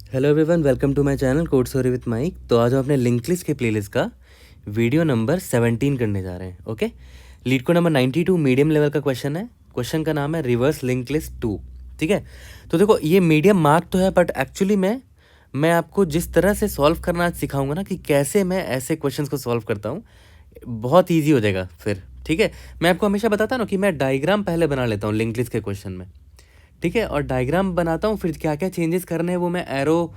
Hello everyone, welcome to my channel code story with Mike. तो आज हम अपने लिंक लिस्ट के प्लेलिस्ट का वीडियो नंबर 17 करने जा रहे हैं। Okay, LeetCode number 92 medium level का क्वेश्चन है। क्वेश्चन का नाम है रिवर्स लिंक लिस्ट 2। ठीक है, तो देखो ये मीडियम मार्क तो है, बट एक्चुअली मैं आपको जिस तरह से सॉल्व करना आज सिखाऊंगा ना कि कैसे मैं ऐसे क्वेश्चंस को सॉल्व करता हूँ, बहुत ईजी हो जाएगा फिर। ठीक है, मैं आपको हमेशा बताता हूँ ना कि मैं डायग्राम पहले बना लेता हूँ लिंक लिस्ट के क्वेश्चन में। ठीक है, और डायग्राम बनाता हूँ, फिर क्या क्या चेंजेस करने हैं वो मैं एरो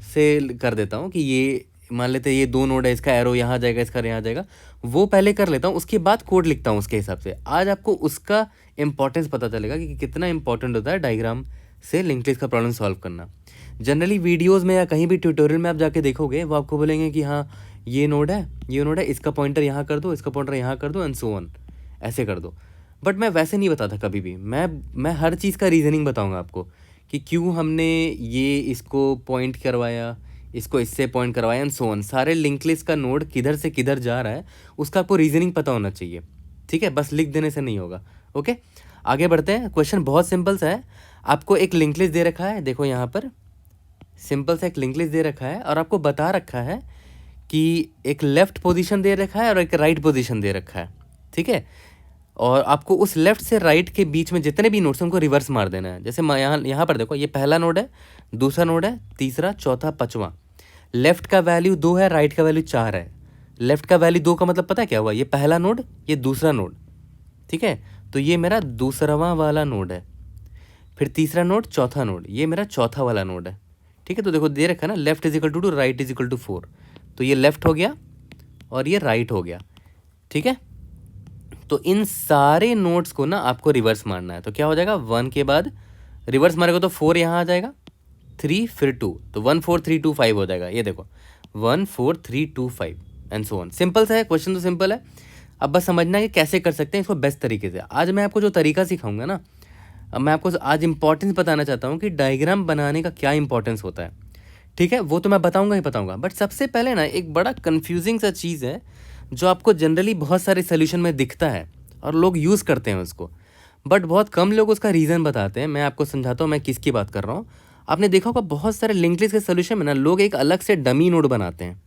से कर देता हूँ कि ये मान लेते हैं ये 2 नोड है, इसका एरो यहाँ जाएगा, इसका यहाँ जाएगा, वो पहले कर लेता हूँ। उसके बाद कोड लिखता हूँ उसके हिसाब से। आज आपको उसका इंपॉर्टेंस पता चलेगा कि कितना इंपॉर्टेंट होता है डायग्राम से लिंक लिस्ट का प्रॉब्लम सॉल्व करना। जनरली वीडियोज़ में या कहीं भी ट्यूटोरियल में आप जाके देखोगे, वो आपको बोलेंगे कि हाँ ये नोड है, ये नोड है, इसका पॉइंटर यहाँ कर दो, इसका पॉइंटर यहाँ कर दो, एंड सो ऑन, ऐसे कर दो। बट मैं वैसे नहीं बताता कभी भी। मैं हर चीज़ का रीज़निंग बताऊंगा आपको कि क्यों हमने ये इसको पॉइंट करवाया, इसको इससे पॉइंट करवाया, एंड सो ऑन। सारे लिंक लिस्ट का नोड किधर से किधर जा रहा है उसका आपको रीज़निंग पता होना चाहिए। ठीक है, बस लिख देने से नहीं होगा। ओके, आगे बढ़ते हैं। क्वेश्चन बहुत सिंपल सा है। आपको एक लिंक लिस्ट दे रखा है, देखो यहाँ पर सिंपल सा एक लिंक लिस्ट दे रखा है, और आपको बता रखा है कि एक लेफ्ट पोजीशन दे रखा है और एक राइट पोजीशन दे रखा है। ठीक है, और आपको उस लेफ्ट से राइट के बीच में जितने भी नोड्स हैं उनको रिवर्स मार देना है। जैसे यहाँ पर देखो, ये पहला नोड है, दूसरा नोड है, तीसरा, चौथा, पाँचवा। लेफ्ट का वैल्यू 2 है, राइट का वैल्यू 4 है। लेफ्ट का वैल्यू 2 का मतलब पता है क्या हुआ? ये पहला नोड, ये दूसरा नोड। ठीक है, तो ये मेरा दूसरा वाला नोड है। फिर तीसरा नोड, चौथा नोड, ये मेरा चौथा वाला नोड है। ठीक है, तो देखो दे रखा है ना, left is equal to 2, right is equal to 4। तो ये लेफ्ट हो गया और ये राइट हो गया। ठीक है, तो इन सारे नोड्स को ना आपको रिवर्स मारना है। तो क्या हो जाएगा, 1 के बाद रिवर्स मारेगा तो 4 यहाँ आ जाएगा, 3 फिर 2, तो 1 4 3 2 5 हो जाएगा। ये देखो 1 4 3 2 5 एंड सो ऑन। सिंपल सा है क्वेश्चन, तो सिंपल है। अब बस समझना है कि कैसे कर सकते हैं इसको बेस्ट तरीके से। आज मैं आपको जो तरीका सिखाऊंगा ना, अब मैं आपको आज इंपॉर्टेंस बताना चाहता हूँ कि डायग्राम बनाने का क्या इंपॉर्टेंस होता है। ठीक है, वो तो मैं बताऊंगा ही बताऊंगा, बट सबसे पहले ना एक बड़ा कंफ्यूजिंग सा चीज़ है जो आपको जनरली बहुत सारे सोल्यूशन में दिखता है और लोग यूज़ करते हैं उसको, बट बहुत कम लोग उसका रीज़न बताते हैं। मैं आपको समझाता हूँ मैं किसकी बात कर रहा हूँ। आपने देखा होगा बहुत सारे लिंक लिस्ट के सोल्यूशन में ना लोग एक अलग से डमी नोड बनाते हैं,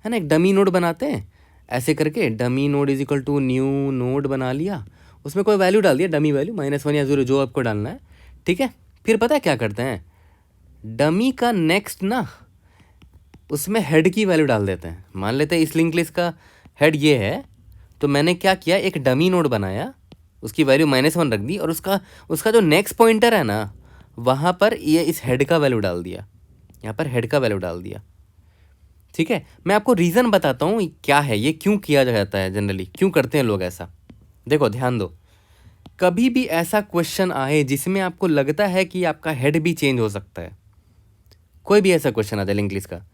है ना। एक डमी नोड बनाते हैं ऐसे करके, dummy node is equal to new node बना लिया, उसमें कोई वैल्यू डाल दिया, डमी वैल्यू -1 या 0 जो आपको डालना है। ठीक है, फिर पता है क्या करते हैं, डमी का नेक्स्ट ना उसमें हेड की वैल्यू डाल देते हैं। मान लेते हैं इस लिंक लिस्ट का हेड ये है, तो मैंने क्या किया, एक डमी नोड बनाया, उसकी वैल्यू -1 रख दी, और उसका जो नेक्स्ट पॉइंटर है ना, वहाँ पर ये इस हेड का वैल्यू डाल दिया, यहाँ पर हेड का वैल्यू डाल दिया। ठीक है, मैं आपको रीज़न बताता हूँ क्या है, ये क्यों किया जाता है, जनरली क्यों करते हैं लोग ऐसा। देखो ध्यान दो, कभी भी ऐसा क्वेश्चन आए जिसमें आपको लगता है कि आपका हेड भी चेंज हो सकता है, कोई भी ऐसा क्वेश्चन आ जाए लिंक लिस्ट का,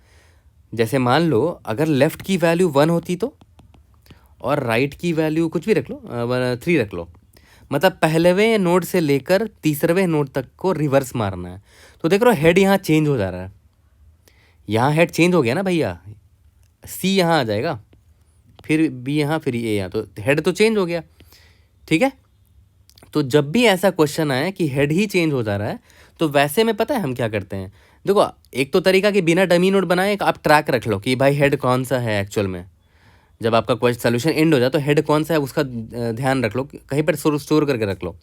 जैसे मान लो अगर लेफ़्ट की वैल्यू 1 होती तो, और राइट की वैल्यू कुछ भी रख लो, 3 रख लो, मतलब पहलेवें नोड से लेकर तीसरवें नोड तक को रिवर्स मारना है। तो देख रहे हो हेड यहाँ चेंज हो जा रहा है, यहाँ हेड चेंज हो गया ना भैया, सी यहाँ आ जाएगा, फिर बी यहाँ, फिर ए यहाँ, तो हेड तो चेंज हो गया। ठीक है, तो जब भी ऐसा क्वेश्चन आए कि हेड ही चेंज हो जा रहा है, तो वैसे में पता है हम क्या करते हैं। देखो एक तो तरीका कि बिना डमी नोड बनाए आप ट्रैक रख लो कि भाई हेड कौन सा है एक्चुअल में। जब आपका क्वेश्चन सोल्यूशन एंड हो जाए तो हेड कौन सा है उसका ध्यान रख लो, कहीं पर स्टोर करके रख लो।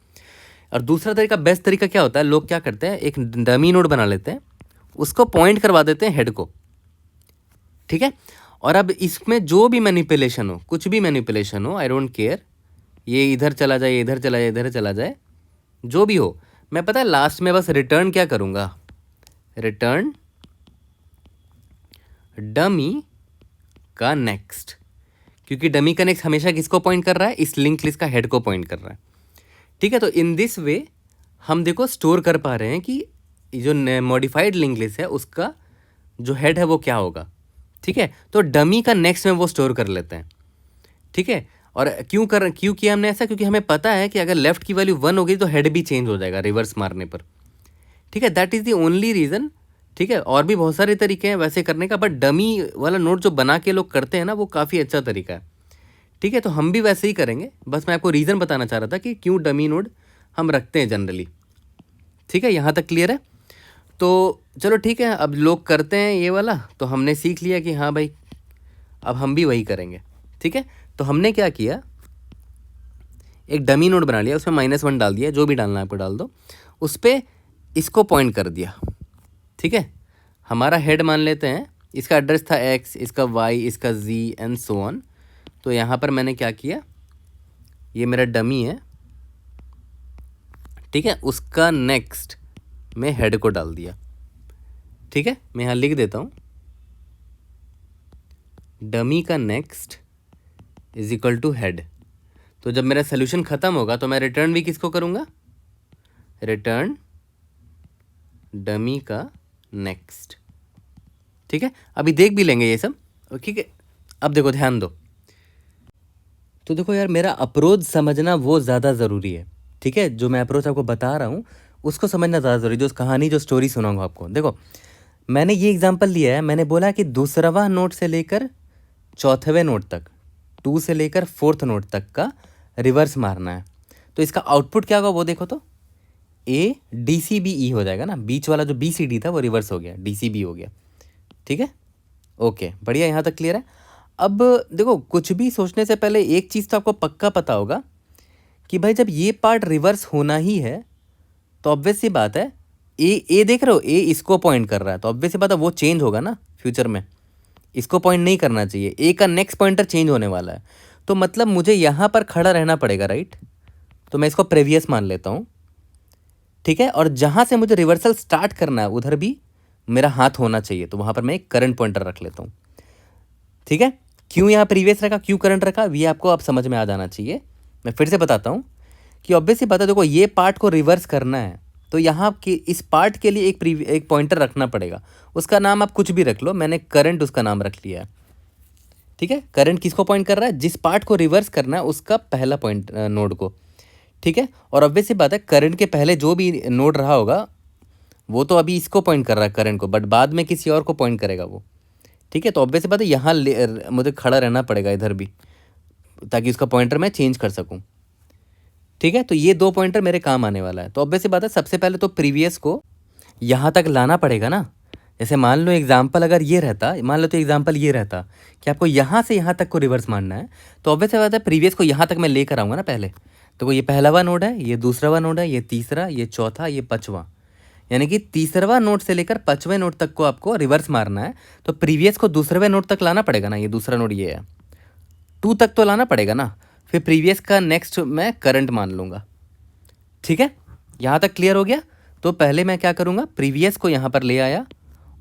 और दूसरा तरीका, बेस्ट तरीका क्या होता है, लोग क्या करते हैं, एक डमी नोड बना लेते हैं, उसको पॉइंट करवा देते हैं हेड को। ठीक है, और अब इसमें जो भी मैनिपुलेशन हो, कुछ भी मैनिपुलेशन हो, आई डोंट केयर, ये इधर चला जाए, इधर चला जाए, इधर चला जाए, जो भी हो, मैं पता है लास्ट में बस रिटर्न क्या करूँगा, रिटर्न डमी का नेक्स्ट, क्योंकि डमी का नेक्स्ट हमेशा किसको पॉइंट कर रहा है, इस लिंक लिस्ट का हेड को पॉइंट कर रहा है। ठीक है, तो इन दिस वे हम देखो स्टोर कर पा रहे हैं कि जो मॉडिफाइड लिंक लिस्ट है उसका जो हेड है वो क्या होगा। ठीक है, तो डमी का नेक्स्ट में वो स्टोर कर लेते हैं। ठीक है, और क्यों किया हमने ऐसा, क्योंकि हमें पता है कि अगर लेफ्ट की वैल्यू 1 हो गई तो हेड भी चेंज हो जाएगा रिवर्स मारने पर। ठीक है, that is the only reason. ठीक है, और भी बहुत सारे तरीके हैं वैसे करने का, बट डमी वाला नोट जो बना के लोग करते हैं ना, वो काफ़ी अच्छा तरीका है। ठीक है, तो हम भी वैसे ही करेंगे, बस मैं आपको रीज़न बताना चाह रहा था कि क्यों डमी नोड हम रखते हैं जनरली। ठीक है, यहाँ तक क्लियर है। तो चलो ठीक है, अब लोग करते हैं ये वाला, तो हमने सीख लिया कि हाँ भाई अब हम भी वही करेंगे। ठीक है, तो हमने क्या किया, एक डमी नोड बना लिया, उसमें -1 डाल दिया, जो भी डालना है आपको डाल दो, उस पर इसको पॉइंट कर दिया। ठीक है, हमारा हेड मान लेते हैं, इसका एड्रेस था x, इसका y, इसका z एंड सो ऑन। तो यहाँ पर मैंने क्या किया, ये मेरा डमी है, ठीक है, उसका नेक्स्ट में हेड को डाल दिया। ठीक है, मैं यहाँ लिख देता हूँ, डमी का next is equal to head. तो जब मेरा सोल्यूशन ख़त्म होगा तो मैं रिटर्न भी किसको करूँगा, रिटर्न डमी का नेक्स्ट। ठीक है, अभी देख भी लेंगे ये सब। ठीक है, अब देखो ध्यान दो, तो देखो यार मेरा अप्रोच समझना वो ज़्यादा ज़रूरी है। ठीक है, जो मैं अप्रोच आपको बता रहा हूँ उसको समझना ज़्यादा ज़रूरी, जो कहानी जो स्टोरी सुनाऊंगा आपको। देखो मैंने ये एग्जांपल लिया है, मैंने बोला कि दूसरवा नोट से लेकर चौथवें नोट तक, 2 से लेकर 4th नोट तक का रिवर्स मारना है। तो इसका आउटपुट क्या होगा वो देखो, तो ADCBE हो जाएगा ना, बीच वाला जो BCD था वो रिवर्स हो गया, DCB हो गया। ठीक है, ओके बढ़िया, यहाँ तक क्लियर है। अब देखो कुछ भी सोचने से पहले एक चीज़ तो आपको पक्का पता होगा कि भाई जब ये पार्ट रिवर्स होना ही है तो ऑब्वियस सी बात है, ए देख रहे हो, ए इसको पॉइंट कर रहा है, तो ऑब्वियस सी बात है वो चेंज होगा ना फ्यूचर में, इसको पॉइंट नहीं करना चाहिए, ए का नेक्स्ट पॉइंटर चेंज होने वाला है। तो मतलब मुझे यहाँ पर खड़ा रहना पड़ेगा, राइट। तो मैं इसको प्रीवियस मान लेता हूँ। ठीक है, और जहाँ से मुझे रिवर्सल स्टार्ट करना है उधर भी मेरा हाथ होना चाहिए, तो वहाँ पर मैं एक करंट पॉइंटर रख लेता हूँ। ठीक है, क्यों यहाँ प्रीवियस रखा, क्यों करंट रखा, ये आपको अब समझ में आ जाना चाहिए। मैं फिर से बताता हूँ कि ऑब्वियस ही बात है, देखो ये पार्ट को रिवर्स करना है तो यहाँ की इस पार्ट के लिए एक पॉइंटर रखना पड़ेगा, उसका नाम आप कुछ भी रख लो, मैंने करंट उसका नाम रख लिया है। ठीक है, करंट किसको पॉइंट कर रहा है, जिस पार्ट को रिवर्स करना है उसका पहला पॉइंट नोड को। ठीक है, और ऑब्वियस ही बात है करंट के पहले जो भी नोड रहा होगा वो तो अभी इसको पॉइंट कर रहा है करंट को, बट बाद में किसी और को पॉइंट करेगा वो। ठीक है, तो ऑब्वियस बात है यहाँ मुझे खड़ा रहना पड़ेगा इधर भी, ताकि उसका पॉइंटर मैं चेंज कर सकूँ। ठीक है, तो ये 2 पॉइंटर मेरे काम आने वाला है। तो ऑब्वियस बात है सबसे पहले तो प्रीवियस को यहाँ तक लाना पड़ेगा ना। जैसे मान लो एग्जाम्पल अगर ये रहता, मान लो तो एग्जाम्पल ये रहता कि आपको यहाँ से यहाँ तक को रिवर्स मानना है, तो ऑब्वियस बात है प्रीवियस को यहाँ तक मैं लेकर आऊँगा ना पहले। तो ये पहलावा नोड है, ये दूसरावा नोड है, ये तीसरा, ये चौथा, ये पाँचवा, यानी कि तीसरवा नोट से लेकर 5वें नोट तक को आपको रिवर्स मारना है। तो प्रीवियस को दूसरे नोट तक लाना पड़ेगा ना, ये दूसरा नोट ये है, 2 तक तो लाना पड़ेगा ना, फिर प्रीवियस का नेक्स्ट मैं करंट मान लूँगा। ठीक है, यहाँ तक क्लियर हो गया। तो पहले मैं क्या करूँगा, प्रीवियस को यहाँ पर ले आया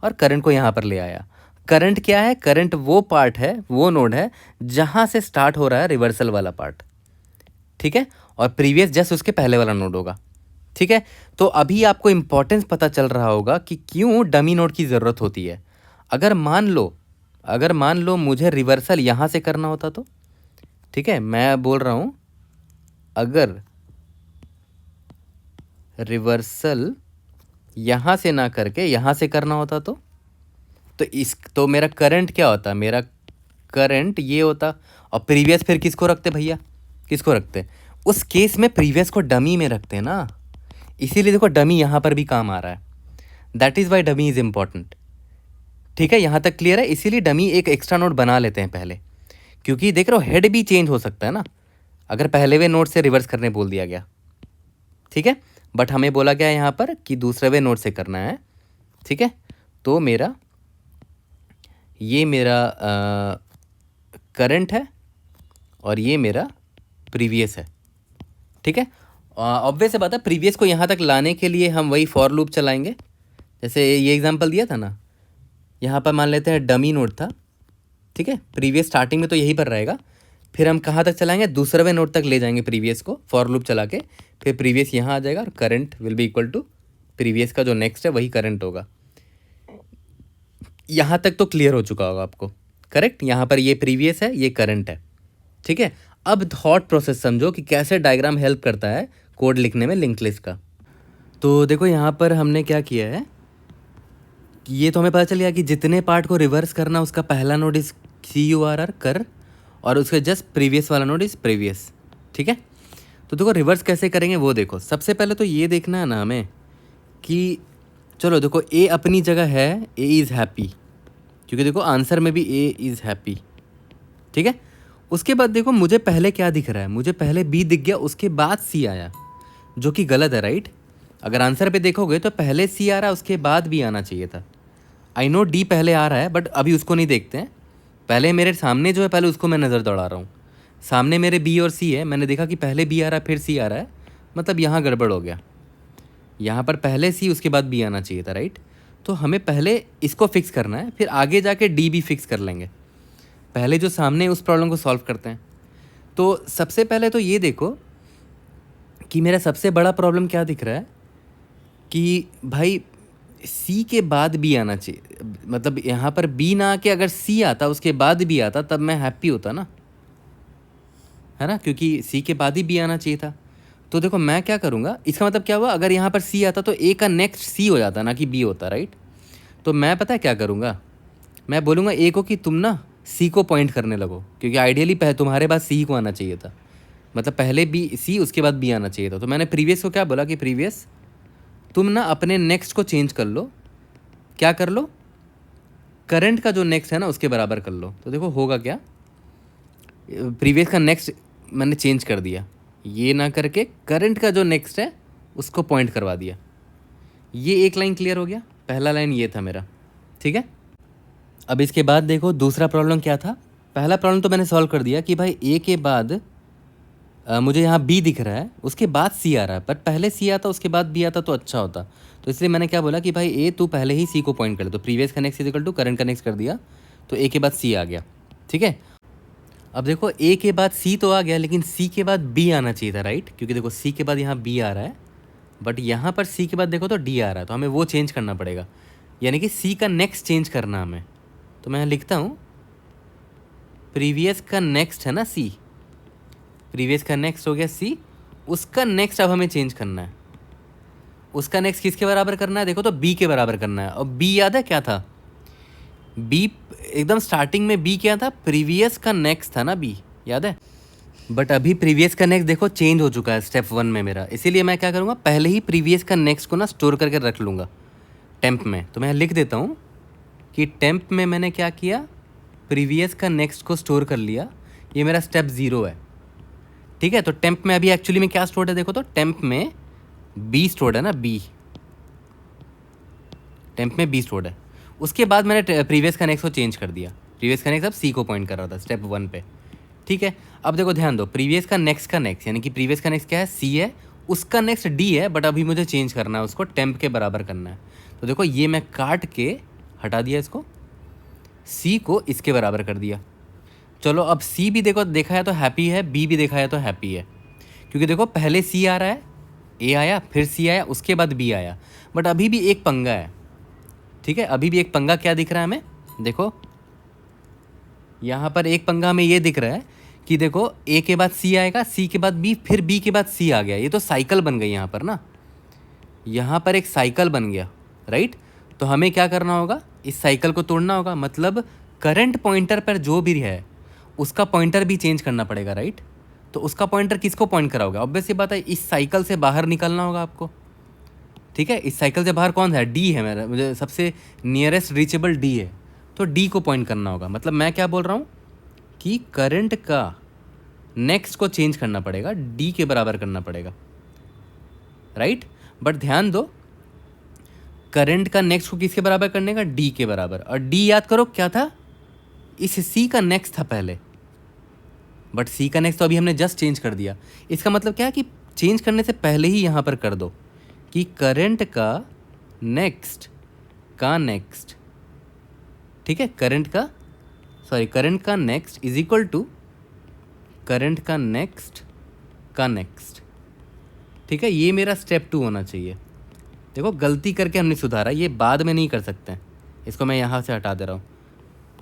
और करंट को यहाँ पर ले आया। करंट क्या है, करंट वो पार्ट है, वो नोड है जहाँ से स्टार्ट हो रहा है रिवर्सल वाला पार्ट। ठीक है, और प्रीवियस जस्ट उसके पहले वाला नोड होगा। ठीक है, तो अभी आपको इंपॉर्टेंस पता चल रहा होगा कि क्यों डमी नोड की ज़रूरत होती है। अगर मान लो मुझे रिवर्सल यहाँ से करना होता तो, ठीक है मैं बोल रहा हूँ, अगर रिवर्सल यहाँ से ना करके यहाँ से करना होता तो मेरा करंट क्या होता, मेरा करंट ये होता, और प्रीवियस फिर किसको रखते भैया, किसको रखते, उस केस में प्रीवियस को डमी में रखते हैं ना, इसीलिए देखो डमी यहाँ पर भी काम आ रहा है। That is why dummy is important. ठीक है, यहाँ तक क्लियर है। इसीलिए डमी एक एक्स्ट्रा नोट बना लेते हैं पहले, क्योंकि देख रहे हो हेड भी चेंज हो सकता है ना अगर पहलेवे नोट से रिवर्स करने बोल दिया गया। ठीक है, बट हमें बोला गया यहाँ पर कि दूसरेवे नोट से करना है। ठीक है, तो ये मेरा करंट है और ये मेरा प्रीवियस है। ठीक है, ऑब्वियस से बात है प्रीवियस को यहाँ तक लाने के लिए हम वही फॉर लूप चलाएंगे, जैसे ये एग्जांपल दिया था ना, यहाँ पर मान लेते हैं डमी नोड था। ठीक है, प्रीवियस स्टार्टिंग में तो यहीं पर रहेगा, फिर हम कहाँ तक चलाएंगे, दूसरे नोड तक ले जाएंगे प्रीवियस को फॉर लूप चला के, फिर प्रीवियस यहाँ आ जाएगा और current will be equal to previous का जो नेक्स्ट है वही करंट होगा। यहाँ तक तो क्लियर हो चुका होगा आपको, करेक्ट। यहाँ पर ये प्रीवियस है, ये करंट है। ठीक है, अब थॉट प्रोसेस समझो कि कैसे डायग्राम हेल्प करता है कोड लिखने में लिंक लिस्ट का। तो देखो यहाँ पर हमने क्या किया है कि ये तो हमें पता चल गया कि जितने पार्ट को रिवर्स करना उसका पहला नोड इज CURR कर, और उसके जस्ट प्रीवियस वाला नोड इज प्रीवियस। ठीक है, तो देखो रिवर्स कैसे करेंगे वो देखो। सबसे पहले तो ये देखना है ना हमें कि चलो देखो ए अपनी जगह है, ए इज़ हैप्पी, क्योंकि देखो आंसर में भी ए इज़ हैप्पी, ठीक है। उसके बाद देखो मुझे पहले क्या दिख रहा है, मुझे पहले बी दिख गया, उसके बाद सी आया, जो कि गलत है, राइट। अगर आंसर पे देखोगे तो पहले सी आ रहा है, उसके बाद बी आना चाहिए था। आई नो डी पहले आ रहा है, बट अभी उसको नहीं देखते हैं। पहले मेरे सामने जो है, पहले उसको मैं नज़र दौड़ा रहा हूँ। सामने मेरे बी और सी है, मैंने देखा कि पहले बी आ रहा है फिर सी आ रहा है, मतलब यहाँ गड़बड़ हो गया। यहाँ पर पहले सी उसके बाद बी आना चाहिए था, राइट। तो हमें पहले इसको फिक्स करना है, फिर आगे जाके डी भी फिक्स कर लेंगे। पहले जो सामने उस प्रॉब्लम को सॉल्व करते हैं। तो सबसे पहले तो ये देखो कि मेरा सबसे बड़ा प्रॉब्लम क्या दिख रहा है कि भाई सी के बाद बी आना चाहिए, मतलब यहाँ पर बी ना आके अगर सी आता उसके बाद बी आता तब मैं हैप्पी होता ना, है ना, क्योंकि सी के बाद ही बी आना चाहिए था। तो देखो मैं क्या करूँगा, इसका मतलब क्या हुआ, अगर यहाँ पर सी आता तो ए का नेक्स्ट सी हो जाता, ना कि बी होता, राइट। तो मैं पता है क्या करूँगा, मैं बोलूँगा ए को कि तुम ना सी को पॉइंट करने लगो, क्योंकि आइडियली तुम्हारे पास सी को आना चाहिए था, मतलब पहले बी सी उसके बाद बी आना चाहिए था। तो मैंने प्रीवियस को क्या बोला कि प्रीवियस तुम ना अपने नेक्स्ट को चेंज कर लो, क्या कर लो, करंट का जो नेक्स्ट है ना उसके बराबर कर लो। तो देखो होगा क्या, प्रीवियस का नेक्स्ट मैंने चेंज कर दिया, ये ना करके करंट का जो नेक्स्ट है उसको पॉइंट करवा दिया। ये एक लाइन क्लियर हो गया, पहला लाइन ये था मेरा, ठीक है। अब इसके बाद देखो दूसरा प्रॉब्लम क्या था। पहला प्रॉब्लम तो मैंने सॉल्व कर दिया कि भाई ए के बाद मुझे यहाँ बी दिख रहा है, उसके बाद सी आ रहा है, पर पहले सी आता उसके बाद बी आता तो अच्छा होता। तो इसलिए मैंने क्या बोला कि भाई ए तू पहले ही सी को पॉइंट कर, तो प्रीवियस का नेक्स्ट इक्वल टू करंट का नेक्स्ट कर दिया, तो ए के बाद सी आ गया, ठीक है। अब देखो ए के बाद सी तो आ गया, लेकिन सी के बाद बी आना चाहिए था, राइट, क्योंकि देखो सी के बाद यहाँ बी आ रहा है, बट यहाँ पर सी के बाद देखो तो डी आ रहा है, तो हमें वो चेंज करना पड़ेगा, यानी कि सी का नेक्स्ट चेंज करना हमें। तो मैं लिखता हूँ प्रीवियस का नेक्स्ट है ना सी, प्रीवियस का नेक्स्ट हो गया सी, उसका नेक्स्ट अब हमें चेंज करना है। उसका नेक्स्ट किसके बराबर करना है, देखो तो बी के बराबर करना है। और बी याद है क्या था, बी एकदम स्टार्टिंग में बी क्या था, प्रीवियस का नेक्स्ट था ना बी, याद है। बट अभी प्रीवियस का नेक्स्ट देखो चेंज हो चुका है स्टेप 1 में मेरा, इसीलिए मैं क्या करूँगा, पहले ही प्रीवियस का नेक्स्ट को ना स्टोर करके रख लूँगा टेम्प में। तो मैं लिख देता हूँ कि टेम्प में मैंने क्या किया, प्रीवियस का नेक्स्ट को स्टोर कर लिया, ये मेरा स्टेप 0 है, ठीक है। तो टेम्प में अभी एक्चुअली में क्या स्टोर्ड है, देखो तो टेम्प में बी स्टोर्ड है ना, बी, टेम्प में बी स्टोर्ड है। उसके बाद मैंने प्रीवियस का नेक्स्ट को चेंज कर दिया, प्रीवियस का नेक्स्ट अब सी को पॉइंट कर रहा था स्टेप 1 पे, ठीक है। अब देखो ध्यान दो, प्रीवियस का नेक्स्ट यानी कि प्रीवियस का नेक्स्ट क्या है, सी है, उसका नेक्स्ट डी है, बट अभी मुझे चेंज करना है, उसको टेम्प के बराबर करना है। तो देखो ये मैं काट के हटा दिया इसको, सी को इसके बराबर कर दिया। चलो अब सी भी देखो देखा है तो हैप्पी है, बी भी देखा है तो हैप्पी है, क्योंकि देखो पहले सी आ रहा है, ए आया, फिर सी आया, उसके बाद बी आया, बट अभी भी एक पंगा है, ठीक है। अभी भी एक पंगा क्या दिख रहा है हमें, देखो यहाँ पर एक पंगा हमें ये दिख रहा है कि देखो ए के बाद सी आएगा, सी के बाद बी, फिर बी के बाद सी आ गया, ये तो साइकिल बन गई यहाँ पर ना, यहाँ पर एक साइकिल बन गया, राइट। तो हमें क्या करना होगा, इस साइकिल को तोड़ना होगा, मतलब करंट पॉइंटर पर जो भी है उसका पॉइंटर भी चेंज करना पड़ेगा, राइट। तो उसका पॉइंटर किसको पॉइंट कराओगे, ऑब्वियस सी बात है इस साइकिल से बाहर निकलना होगा आपको, ठीक है। इस साइकिल से बाहर कौन है, डी है मेरा, मुझे सबसे नियरेस्ट रीचेबल डी है, तो डी को पॉइंट करना होगा। मतलब मैं क्या बोल रहा हूँ कि करंट का नेक्स्ट को चेंज करना पड़ेगा, डी के बराबर करना पड़ेगा, राइट। बट ध्यान दो, करंट का नेक्स्ट को किसके बराबर करने का, डी के बराबर। और डी याद करो क्या था, इस सी का नेक्स्ट था पहले, बट सी का नेक्स्ट तो अभी हमने जस्ट चेंज कर दिया। इसका मतलब क्या है कि चेंज करने से पहले ही यहाँ पर कर दो कि करंट का नेक्स्ट का नेक्स्ट, ठीक है, करंट का next is equal to current का नेक्स्ट का नेक्स्ट, ठीक है। ये मेरा स्टेप 2 होना चाहिए। देखो गलती करके हमने सुधारा, ये बाद में नहीं कर सकते हैं, इसको मैं यहाँ से हटा दे रहा हूँ।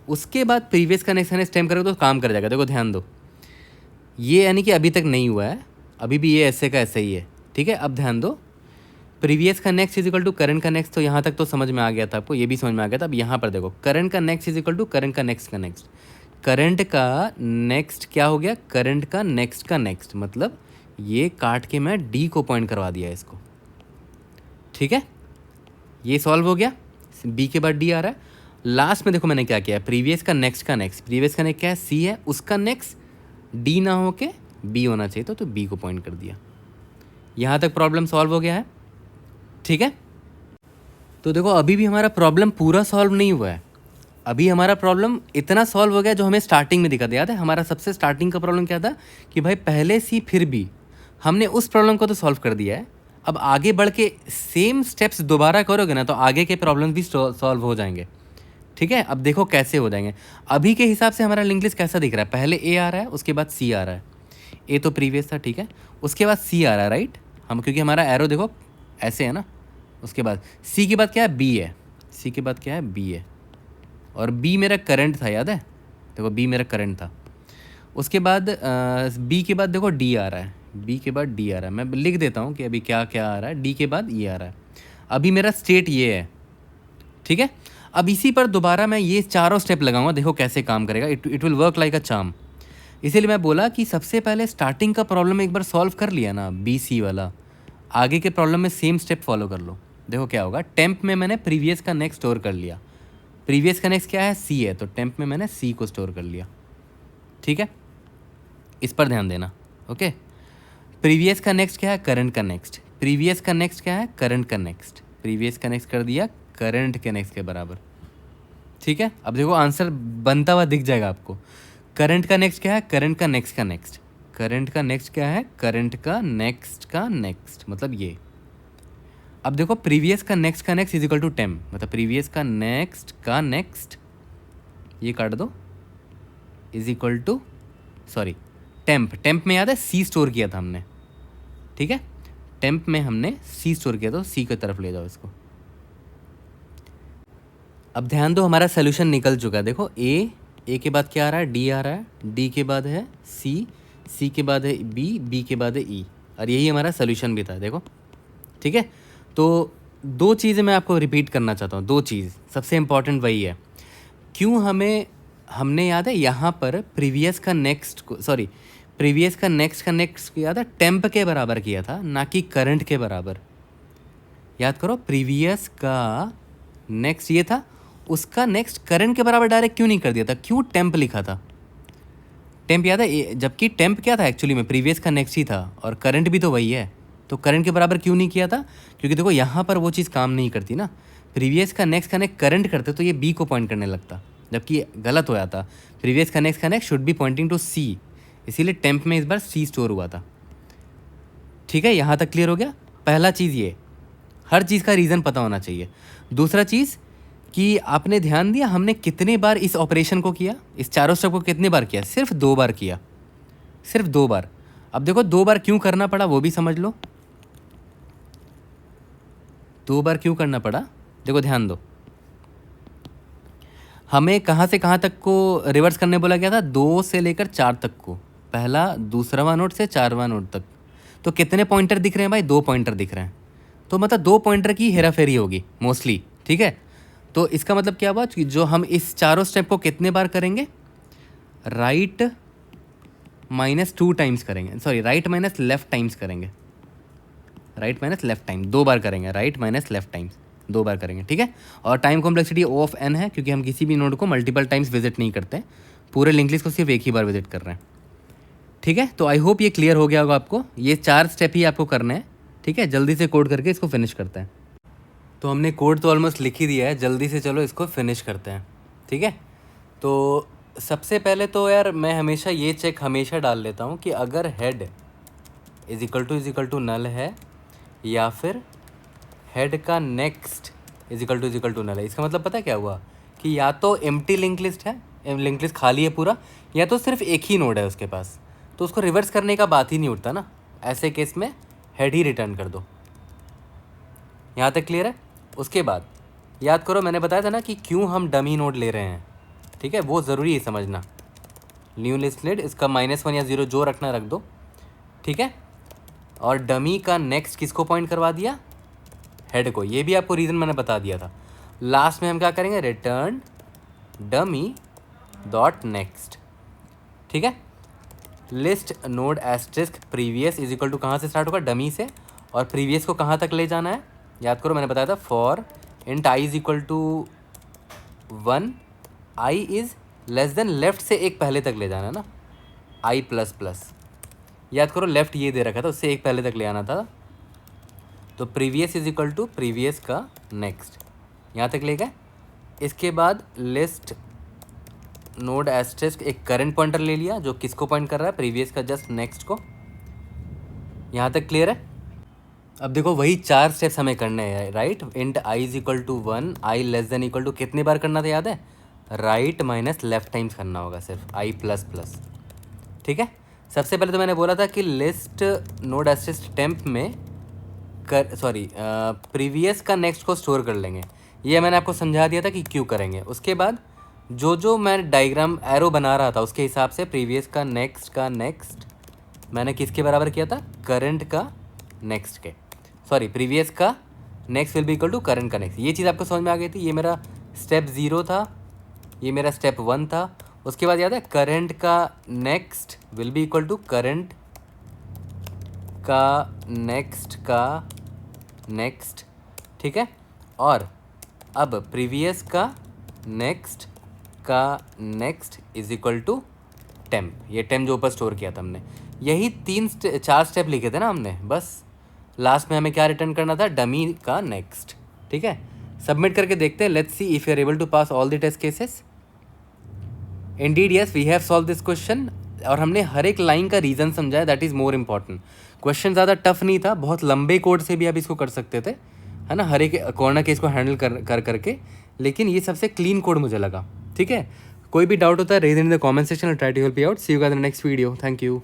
उसके बाद प्रीवियस का नेक्स्ट स्टेम करोगे तो काम कर जाएगा। देखो ध्यान दो, ये यानी कि अभी तक नहीं हुआ है, अभी भी ये ऐसे का ऐसे ही है, ठीक है। अब ध्यान दो, प्रीवियस का next is equal to current का नेक्स्ट, तो यहाँ तक तो समझ में आ गया था आपको, ये भी समझ में आ गया था। अब यहाँ पर देखो करंट का next is equal to current का नेक्स्ट, करंट का नेक्स्ट क्या हो गया, करंट का नेक्स्ट, मतलब ये काट के मैं डी को पॉइंट करवा दिया इसको, ठीक है। ये सॉल्व हो गया, बी के बाद डी आ रहा है। लास्ट में देखो मैंने क्या किया है, प्रीवियस का नेक्स्ट का नेक्स्ट, प्रीवियस का नेक्स्ट क्या है, सी है, उसका नेक्स्ट डी ना हो के बी होना चाहिए, तो बी को पॉइंट कर दिया। यहाँ तक प्रॉब्लम सॉल्व हो गया है, ठीक है। तो देखो अभी भी हमारा प्रॉब्लम पूरा सॉल्व नहीं हुआ है, अभी हमारा प्रॉब्लम इतना सॉल्व हो गया जो हमें स्टार्टिंग में दिखा था। याद है हमारा सबसे स्टार्टिंग का प्रॉब्लम क्या था कि भाई पहले सी फिर बी, हमने उस प्रॉब्लम को तो सॉल्व कर दिया है। अब आगे बढ़ के सेम स्टेप्स दोबारा करोगे ना तो आगे के प्रॉब्लम भी सॉल्व हो जाएंगे, ठीक है। अब देखो कैसे हो जाएंगे। अभी के हिसाब से हमारा लिंक लिस्ट कैसा दिख रहा है, पहले ए आ रहा है, उसके बाद सी आ रहा है। ए तो प्रीवियस था, ठीक है, उसके बाद सी आ रहा है, राइट। हम क्योंकि हमारा एरो देखो ऐसे है ना, उसके बाद सी के बाद क्या है, बी है, सी के बाद क्या है, बी है, और बी मेरा करंट था, याद है, देखो बी मेरा करंट था। उसके बाद बी के बाद देखो डी आ रहा है, बी के बाद डी आ रहा है। मैं लिख देता हूँ कि अभी क्या क्या आ रहा है, डी के बाद ये आ रहा है। अभी मेरा स्टेट ये है, ठीक है। अब इसी पर दोबारा मैं ये चारों स्टेप लगाऊंगा, देखो कैसे काम करेगा, it will work like a charm. इसीलिए मैं बोला कि सबसे पहले स्टार्टिंग का प्रॉब्लम एक बार सॉल्व कर लिया ना, बी सी वाला, आगे के प्रॉब्लम में सेम स्टेप फॉलो कर लो। देखो क्या होगा, टेम्प में मैंने प्रीवियस का नेक्स्ट स्टोर कर लिया, प्रीवियस का नेक्स्ट क्या है, सी है, तो टेम्प में मैंने सी को स्टोर कर लिया, ठीक है। इस पर ध्यान देना, ओके। प्रीवियस का नेक्स्ट क्या है, करंट का नेक्स्ट, प्रीवियस का नेक्स्ट क्या है, करंट का नेक्स्ट, प्रीवियस का नेक्स्ट कर दिया करंट के नेक्स्ट के बराबर, ठीक है। अब देखो आंसर बनता हुआ दिख जाएगा आपको। करंट का नेक्स्ट क्या है, करंट का नेक्स्ट का नेक्स्ट, करंट का नेक्स्ट क्या है, करंट का नेक्स्ट, मतलब ये। अब देखो प्रीवियस का next is equal to temp, मतलब प्रीवियस का नेक्स्ट ये काट दो, is equal to sorry temp में याद है सी स्टोर किया था हमने, ठीक है। टेम्प में हमने सी स्टोर किया, तो सी की तरफ ले जाओ इसको। अब ध्यान दो हमारा सोल्यूशन निकल चुका है, देखो ए के बाद क्या आ रहा है, डी आ रहा है, डी के बाद है सी के बाद है बी के बाद है ई, और यही हमारा सोल्यूशन भी था, देखो, ठीक है। तो दो चीज़ें मैं आपको रिपीट करना चाहता हूँ, दो चीज़ सबसे इम्पॉर्टेंट वही है। क्यों हमने याद है यहाँ पर प्रीवियस का नेक्स्ट याद है टेम्प के बराबर किया था, ना कि करंट के बराबर। याद करो प्रीवियस का नेक्स्ट ये था, उसका नेक्स्ट करंट के बराबर डायरेक्ट क्यों नहीं कर दिया था, क्यों टेम्प लिखा था, टेम्प याद है, जबकि टेम्प क्या था एक्चुअली में, प्रीवियस का नेक्स्ट ही था, और करंट भी तो वही है, तो करंट के बराबर क्यों नहीं किया था, क्योंकि देखो यहाँ पर वो चीज़ काम नहीं करती ना। प्रीवियस का नेक्स्ट करंट करते तो ये बी को पॉइंट करने लगता, जबकि गलत हो जाता। प्रीवियस का next should be pointing to C, इसीलिए टेम्प में इस बार सी स्टोर हुआ था, ठीक है। यहाँ तक क्लियर हो गया। पहला चीज़ ये, हर चीज़ का रीज़न पता होना चाहिए। दूसरा चीज़ कि आपने ध्यान दिया हमने कितने बार इस ऑपरेशन को किया, इस चारों स्टेप को कितने बार किया, सिर्फ 2 बार किया, सिर्फ 2 बार। अब देखो 2 बार क्यों करना पड़ा वो भी समझ लो, 2 बार क्यों करना पड़ा, देखो ध्यान दो। हमें कहाँ से कहाँ तक को रिवर्स करने बोला गया था, 2 से लेकर 4 तक को, पहला दूसरा नोट से 4वां नोट तक। तो कितने पॉइंटर दिख रहे हैं भाई, 2 पॉइंटर दिख रहे हैं, तो मतलब 2 पॉइंटर की हेराफेरी होगी मोस्टली, ठीक है। तो इसका मतलब क्या हुआ कि जो हम इस चारों स्टेप को कितने बार करेंगे, राइट माइनस 2 टाइम्स करेंगे, sorry right minus left times करेंगे, राइट माइनस लेफ्ट टाइम 2 बार करेंगे, राइट माइनस लेफ्ट टाइम्स 2 बार करेंगे, ठीक है। और time complexity O of n है, क्योंकि हम किसी भी नोड को मल्टीपल टाइम्स विजिट नहीं करते, पूरे लिंक लिस्ट को सिर्फ एक ही बार विजिट कर रहे हैं, ठीक है। तो आई होप ये क्लियर हो गया होगा आपको, ये 4 स्टेप ही आपको करने हैं, ठीक है। जल्दी से कोड करके इसको फिनिश करते हैं। तो हमने कोड तो ऑलमोस्ट लिख ही दिया है, जल्दी से चलो इसको फिनिश करते हैं, ठीक है। तो सबसे पहले तो यार मैं हमेशा ये चेक हमेशा डाल लेता हूँ कि अगर head is equal to null है, या फिर हेड का next is equal to null है। इसका मतलब पता है क्या हुआ कि या तो एम्प्टी लिंक लिस्ट है, लिंक लिस्ट खाली है पूरा, या तो सिर्फ एक ही नोड है उसके पास, तो उसको रिवर्स करने का बात ही नहीं उठता ना। ऐसे केस में हेड ही रिटर्न कर दो। यहाँ तक क्लियर है। उसके बाद याद करो मैंने बताया था ना कि क्यों हम डमी नोड ले रहे हैं, ठीक है, वो ज़रूरी है समझना। न्यू लिस्ट लिड, इसका -1 या 0 जो रखना रख दो, ठीक है। और डमी का नेक्स्ट किसको पॉइंट करवा दिया, हेड को, ये भी आपको रीज़न मैंने बता दिया था। लास्ट में हम क्या करेंगे, रिटर्न डमी डॉट नेक्स्ट, ठीक है। List node asterisk previous is equal to कहाँ से स्टार्ट होगा, डमी से, और प्रीवियस को कहाँ तक ले जाना है, याद करो मैंने बताया था for int i is equal to 1, i is less than left से एक पहले तक ले जाना ना, आई प्लस प्लस, याद करो लेफ्ट ये दे रखा था, उससे एक पहले तक ले आना था, तो previous is equal to previous का नेक्स्ट, यहाँ तक ले गए। इसके बाद लिस्ट नोड एस्टेरिस्क एक करंट पॉइंटर ले लिया जो किसको पॉइंट कर रहा है, प्रीवियस का जस्ट नेक्स्ट को। यहाँ तक क्लियर है। अब देखो वही 4 स्टेप्स हमें करने हैं, right. Int i is equal to 1, i less than equal to कितनी बार करना था याद है, राइट माइनस लेफ्ट टाइम्स करना होगा सिर्फ, आई प्लस प्लस, ठीक है। सबसे पहले तो मैंने बोला था कि लिस्ट नोड एस्टेरिस्क टेम्प में प्रीवियस का नेक्स्ट को स्टोर कर लेंगे, ये मैंने आपको समझा दिया था कि क्यों करेंगे। उसके बाद जो मैं डायग्राम एरो बना रहा था उसके हिसाब से प्रीवियस का नेक्स्ट मैंने किसके बराबर किया था, करंट का नेक्स्ट के, प्रीवियस का next will be equal to current का नेक्स्ट। ये चीज़ आपको समझ में आ गई थी। ये मेरा स्टेप 0 था, ये मेरा स्टेप 1 था। उसके बाद याद है करंट का next will be equal to current का नेक्स्ट, ठीक है। और अब प्रीवियस का next is equal to temp, ये टेम्प जो ऊपर स्टोर किया था हमने, यही 4 स्टेप लिखे थे ना हमने। बस लास्ट में हमें क्या रिटर्न करना था, डमी का नेक्स्ट, ठीक है। सबमिट करके देखते हैं, let's see if you are able to pass all the test cases. Indeed yes, we have solve this question, और हमने हर एक लाइन का रीज़न समझाया, that is more important. Question ज़्यादा टफ नहीं था, बहुत लंबे कोड से भी आप इसको कर सकते थे, है ना, हर एक कॉर्नर केस को हैंडल कर करके, लेकिन ये सबसे क्लीन कोड मुझे लगा, ठीक है। कोई भी डाउट होता है raise in the comment section, try to help you out. See you guys in the next video, thank you.